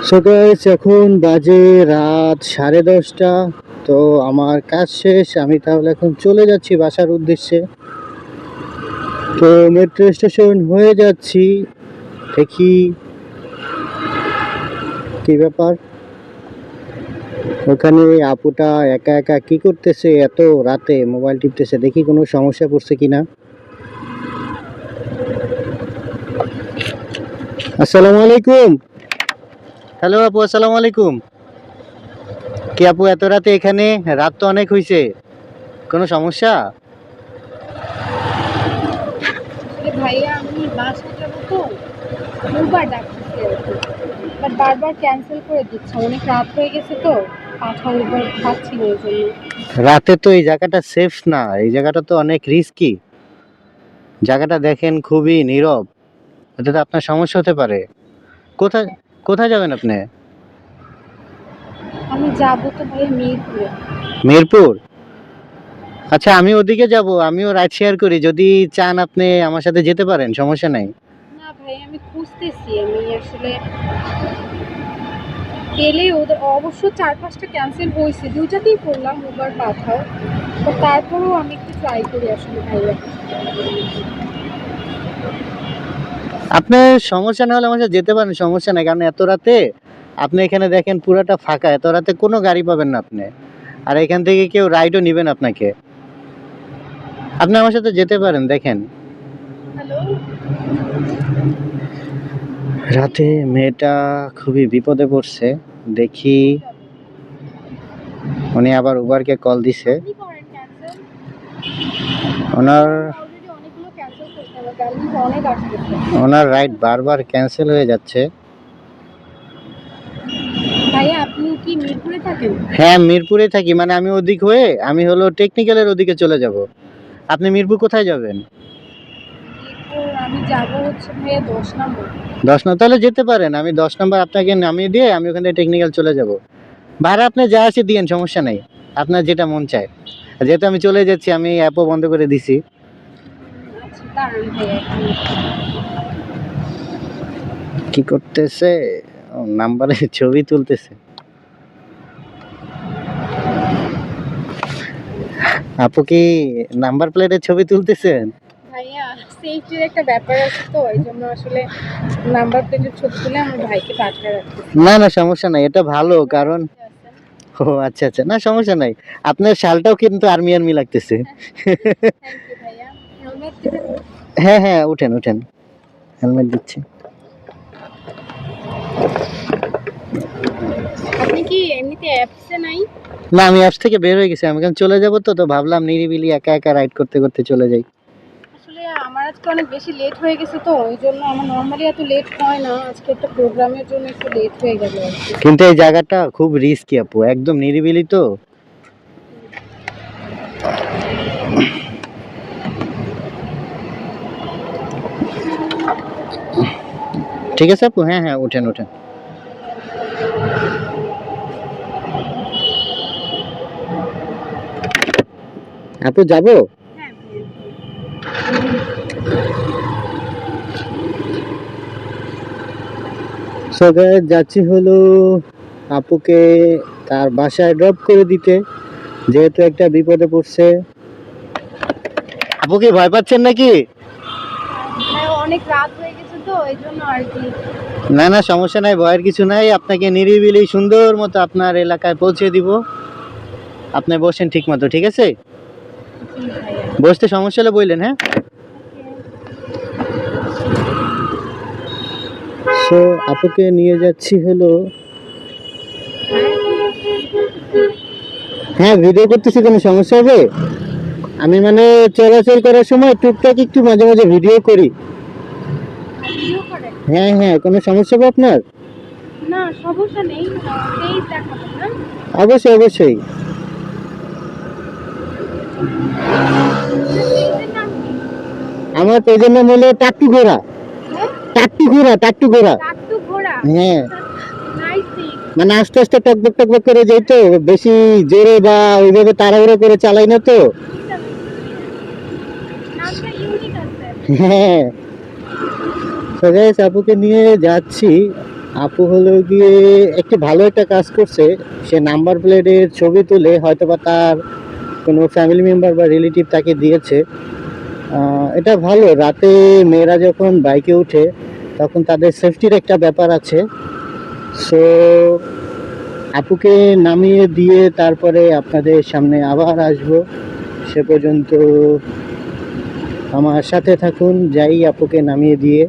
So guys, এখন বাজে রাত 10:30। তো আমার কাজ শেষ, আমি তাহলে এখন চলে যাচ্ছি বাসার উদ্দেশ্যে। তো মেট্রো স্টেশন হয়ে যাচ্ছি, দেখি কি ব্যাপার। ওখানে আপুটা একা একা কি করতেছে, এত রাতে মোবাইল টিপতেছে, দেখি কোনো সমস্যা পড়ছে কিনা। আসসালামু আলাইকুম। হ্যালো আপু, আসসালামু আলাইকুম। কি আপু এত রাতে এখানে? রাত তো অনেক হয়েছে, কোনো সমস্যা? আসলে ভাইয়া আমি বাসায় যাবো তো, উবার ডাকতেছি আর কি, বাট বারবার ক্যান্সেল করে দিচ্ছে। অনেক রাত হয়ে গেছে তো, পাঠাও উবার পাচ্ছি না এই জন্য। রাতে তো এই জায়গাটা সেফ না, এই জায়গাটা তো অনেক রিস্কি। জায়গাটা দেখেন, খুবই নীরব, এতে তো আপনার সমস্যা হতে পারে। কোথায় কোথায় যাবেন আপনি? আমি যাবো তো ভাইয়া মিরপুরে। মিরপুর? আচ্ছা, আমি ওদিকে যাব, আমিও রাইড শেয়ার করি, যদি চান আপনি আমার সাথে যেতে পারেন, সমস্যা নাই। না ভাই, আমি খুঁজতেছি। আমি আসলে পেলে ওদের অবশ্য 4-5টা ক্যান্সেল হয়েছে, দুইটাতেই করলাম উবার পাঠাও। তো তারপরেও আমি একটু ট্রাই করি আসলে ভাইয়া। আপনার সমস্যা না হলে আমার সাথে যেতে পারেন, সমস্যা নাই, কারণ এত রাতে আপনি এখানে দেখেন পুরাটা ফাঁকা, এত রাতে কোনো গাড়ি পাবেন না আপনি। আর এখান থেকে কেউ রাইডও নেবেন আপনাকে। আপনি আমার সাথে যেতে পারেন, দেখেন। হ্যালো। রাতে মেয়েটা খুবই বিপদে পড়ছে, দেখি। উনি আবার উবারকে কল দিছে। আপনি করেন ক্যান্সেল। ওনার অলরেডি অনেকগুলো ক্যান্সেল করতে হবে, গাড়ি অনেক আসতেছে। ওনার রাইড বারবার ক্যান্সেল হয়ে যাচ্ছে। ভাইয়া আপনি কি মিরপুরে থাকেন? হ্যাঁ, মিরপুরে থাকি, মানে আমি ওদিক হয়ে আমি হলো টেকনিক্যালের ওদিকে চলে যাব। আপনি মিরপুর কোথায় যাবেন? মিরপুর আমি যাবো হচ্ছে ভাইয়া 10 নম্বর। 10 নম্বর? তাহলে যেতে পারেন, আমি 10 নম্বর আপনাকে নামিয়ে দিয়ে আমি ওখান থেকে টেকনিক্যাল চলে যাব। ভাড়া আপনি যা আছে দিয়েন, সমস্যা নেই, আপনার যেটা মন চায়। আর যেহেতু আমি চলে যাচ্ছি, আমি অ্যাপও বন্ধ করে দিছি। আচ্ছা দাঁড়ান ভাইয়া এক মিনিট। কি করতেছে? নাম্বারে ছবি তুলতেছে। আপু কি নাম্বার প্লেটের ছবি তুলতেছেন? ভাইয়া সেফটির একটা ব্যাপার আছে তো, এই জন্য আসলে নাম্বার প্লেটের ছবি তুলে আমার ভাইকে পাঠিয়ে রাখতেছি। না না, সমস্যা নাই, এটা ভালো, কারণ ও আচ্ছা আচ্ছা, না সমস্যা নাই। আপনার শালটাও কিন্তু আর্মি আর্মি লাগতেছে। থ্যাংক ইউ ভাইয়া। হেলমেট দিবেন? হ্যাঁ হ্যাঁ, উঠেন উঠেন, হেলমেট দিচ্ছি। আপনি কি এমনিতে অ্যাপসে নাই? না, আমি অ্যাপস থেকে বের হয়ে গেছি, আমি এখন চলে যাবো, তো ভাবলাম নিরিবিলি একা একা রাইড করতে করতে চলে যাই। আসলে আমার আজকে অনেক বেশি লেট হয়ে গেছে তো, এই জন্য আমার নর্মালি এত লেট হয় না, আজকে একটা প্রোগ্রামের জন্য একটু লেট হয়ে গেল আর কি। কিন্তু এই জায়গাটা খুব রিস্কি আপু, একদম নিরিবিলি তো। ঠিক আছে আপু, হ্যাঁ হ্যাঁ, উঠেন উঠেন। আপু যাবো? হ্যাঁ ভাইয়া। সো গাইস, যাচ্ছি হলো আপুকে তার বাসায় ড্রপ করে দিতে, যেহেতু একটা বিপদে পড়ছে। আপু কি ভয় পাচ্ছেন নাকি? হ্যাঁ, অনেক রাত হয়ে গেছে তো এই জন্য আর কি। না না, সমস্যা নাই, ভয়ের কিছু নাই, আপনাকে নিরিবিলি সুন্দর মতো আপনার এলাকায় পৌঁছে দিব। আপনি বসেন ঠিক মতো, ঠিক আছে? জি ভাইয়া। বসতে সমস্যা হলে বললেন, হ্যাঁ। সো আপুকে নিয়ে যাচ্ছি হলো। হ্যাঁ, ভিডিও করতেছি, কোনো সমস্যা হবে? আমি মানে চলাচল করার সময় টুকটাক একটু মাঝে মাঝে ভিডিও করি। ভিডিও করেন? হ্যাঁ হ্যাঁ, কোনো সমস্যা হবে আপনার? না সমস্যা নেই, পেজ দেখাবেন না? অবশ্যই অবশ্যই। আপনার পেজের নাম কি? আমার পেজের নাম হলো টাট্টু ঘোড়া। হ্যাঁ, টাট্টু ঘোড়া, টাট্টু ঘোড়া। টাট্টু ঘোড়া। হ্যাঁ, নাইস নেম। মানে আস্তে আস্তে টকবক টকবক করে যাই তো, বেশি জোরে বা ওইভাবে তাড়াহুড়ো করে চালাই না তো। নামটা ইউনিক আছে। হ্যাঁ। তো গাইস, আপুকে নিয়ে যাচ্ছি, আপু হলো গিয়ে একটি ভালো একটা কাজ করছে। সে নাম্বার প্লেটের ছবি তুলে হয়তোবা তার কোনো ফ্যামিলি মেম্বার বা রিলেটিভ তাকে দিয়েছে। এটা ভালো, রাতে মেয়েরা যখন বাইকে উঠে তখন তাদের সেফটির একটা ব্যাপার আছে। সো আপুকে নামিয়ে দিয়ে তারপরে আপনাদের সামনে আবার আসবো। সে পর্যন্ত আমার সাথে থাকুন, যাই আপুকে নামিয়ে দিয়ে।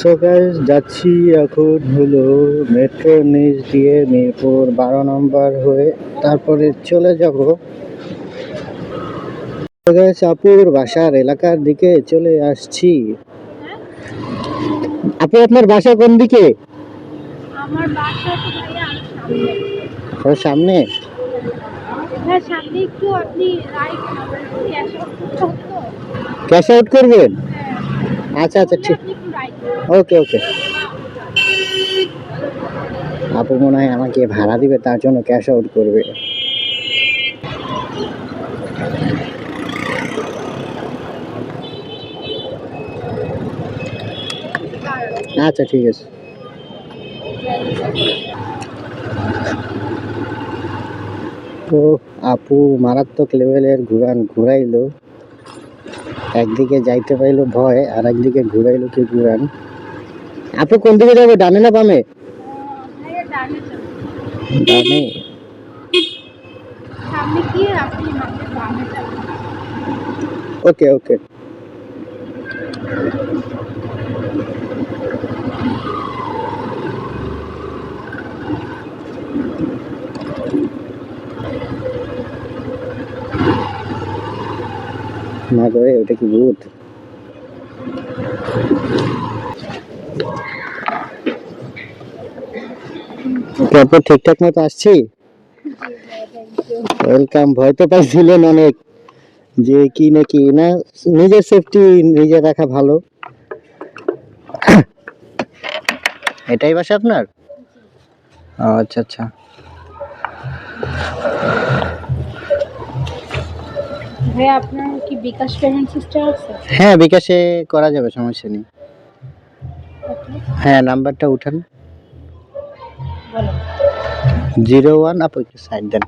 সো গাইস, যাচ্ছি এখন হলো মেট্রোর নিচ দিয়ে মিরপুর 12 নম্বর হয়ে, তারপরে চলে যাব আপুর বাসার এলাকার দিকে চলে আসছি। আপু আপনার বাসা কোন দিকে? আমার বাসা তো ভাইয়া সামনে। ও সামনে। হ্যাঁ সামনে একটু আপনি রাইট ক্যাশ আউট করতে হবে তো। ক্যাশ আউট করবেন? হ্যাঁ আচ্ছা আচ্ছা, ঠিক। আপনি একটু রাইট। ওকে ওকে। আপু মনে হয় আমাকে ভাড়া দিবে, তার জন্য ক্যাশ আউট করবে। আচ্ছা ঠিক আছে। তো আপু মারাত্মক লেভেলের ঘুরাইলো। একদিকে যাইতে পাইলো ভয়, আর একদিকে ঘুরাইলো কি ঘুরান। আপু কোন দিকে যাবে, ডানে না বামে? ভাইয়া ডানে যান। ডানে। সামনে গিয়ে আপনি হাতের বামে যাবেন। ওকে ওকে। না করে, ওটা কি ভূত? তারপর ঠিকঠাক মতো আসছি। ওয়েলকাম। ভয় তো পাইছিলেন অনেক, যে কি নাকি না, নিজের সেফটি নিজে রাখা ভালো। এটাই বাসা আপনার? আচ্ছা আচ্ছা। ভাইয়া আপনার কি বিকাশ পেমেন্ট সিস্টেম আছে? হ্যাঁ, বিকাশে করা যাবে, সমস্যা নেই। হ্যাঁ, নাম্বারটা উঠান। বলো। 01, আপু একটু সাইড দেন।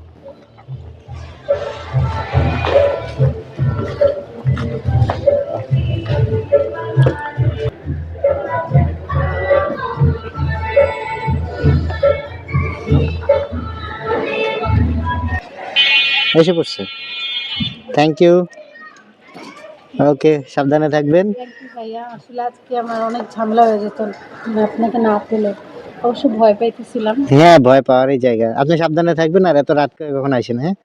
এসে পড়ছে। Thank you. ওকে, সাবধানে থাকবেন। থ্যাংক ইউ ভাইয়া, আসলে আজকে আমার অনেক ঝামেলা হয়ে যেত আপনাকে না পেলে। অবশ্য ভয় পাইতেছিলাম। হ্যাঁ, ভয় পাওয়ারই জায়গা। আপনি সাবধানে থাকবেন, আর এত রাত করে কখন আসেন? হ্যাঁ,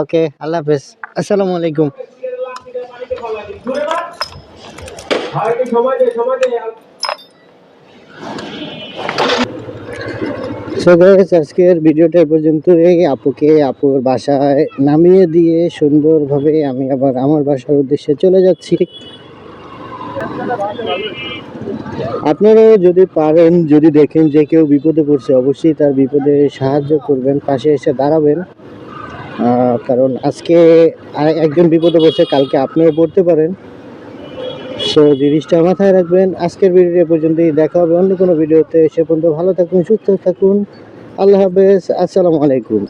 ওকে, আল্লাহ হাফেজ। আসসালামু আলাইকুম। সো গাইস, আজকের ভিডিওটা এই পর্যন্তই। আপুকে আপুর বাসায় নামিয়ে দিয়ে সুন্দরভাবে আমি আবার আমার বাসার উদ্দেশ্যে চলে যাচ্ছি। আপনারাও যদি পারেন, যদি দেখেন যে কেউ বিপদে পড়ছে, অবশ্যই তার বিপদে সাহায্য করবেন, পাশে এসে দাঁড়াবেন। কারণ আজকে একজন বিপদে পড়ছে, কালকে আপনিও পড়তে পারেন। সো জিনিসটা মাথায় রাখবেন। আজকের ভিডিও এ পর্যন্তই, দেখা হবে অন্য কোনো ভিডিওতে। সে পর্যন্ত ভালো থাকুন, সুস্থ থাকুন। আল্লাহ হাফেজ, আসসালামু আলাইকুম।